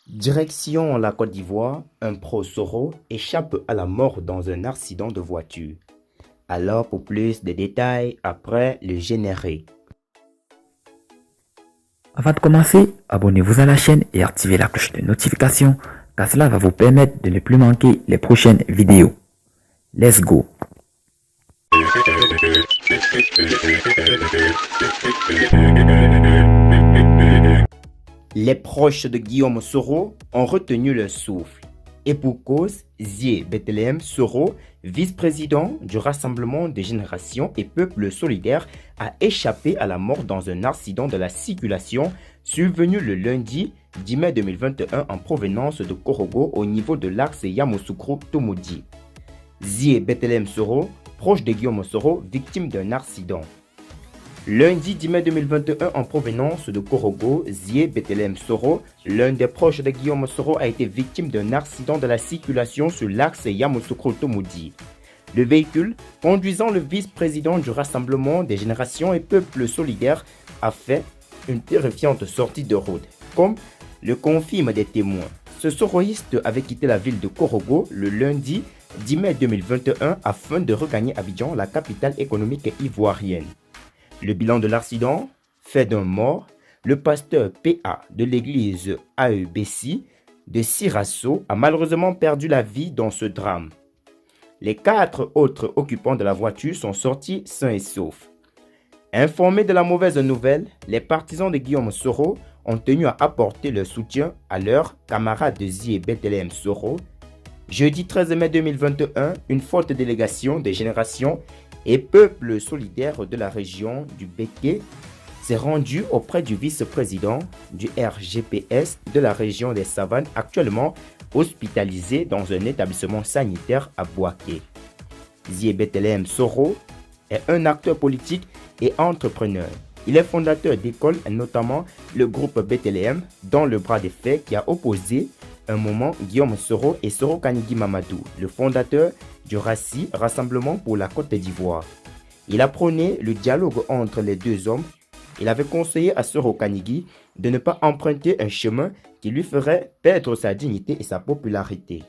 Direction la Côte d'Ivoire, un pro-Soro échappe à la mort dans un accident de voiture. Alors pour plus de détails, après le générique. Avant de commencer, abonnez-vous à la chaîne et activez la cloche de notification car cela va vous permettre de ne plus manquer les prochaines vidéos. Let's go! Les proches de Guillaume Soro ont retenu leur souffle. Et pour cause, Zié Bethléem Soro, vice-président du Rassemblement des générations et Peuple solidaire, a échappé à la mort dans un accident de la circulation survenu le lundi 10 mai 2021 en provenance de Korogo au niveau de l'axe Yamoussoukro-Tomodi. Zié Bethléem Soro, proche de Guillaume Soro, victime d'un accident. Lundi 10 mai 2021, en provenance de Korogo, Zié Bethléem Soro, l'un des proches de Guillaume Soro, a été victime d'un accident de la circulation sur l'axe Yamoussoukro-Tomodi. Le véhicule, conduisant le vice-président du Rassemblement des générations et Peuple solidaire, a fait une terrifiante sortie de route, comme le confirment des témoins. Ce soroïste avait quitté la ville de Korogo le lundi 10 mai 2021 afin de regagner Abidjan, la capitale économique ivoirienne. Le bilan de l'accident fait d'un mort. Le pasteur PA de l'église AEBC de Sirasso a malheureusement perdu la vie dans ce drame. Les 4 autres occupants de la voiture sont sortis sains et saufs. Informés de la mauvaise nouvelle, les partisans de Guillaume Soro ont tenu à apporter leur soutien à leurs camarades de Zié Bethléem Soro. Jeudi 13 mai 2021, une forte délégation des générations et Peuple solidaire de la région du Béké s'est rendu auprès du vice-président du RGPS de la région des Savanes, actuellement hospitalisé dans un établissement sanitaire à Bouaké. Zié Bethléem Soro est un acteur politique et entrepreneur. Il est fondateur d'écoles, notamment le groupe Bethléem, dans le bras de fer qui a opposé un moment Guillaume Soro et Soro Kanigi Mamadou, le fondateur du RACI, Rassemblement pour la Côte d'Ivoire. Il a prôné le dialogue entre les deux hommes. Il avait conseillé à Soro Kanigi de ne pas emprunter un chemin qui lui ferait perdre sa dignité et sa popularité.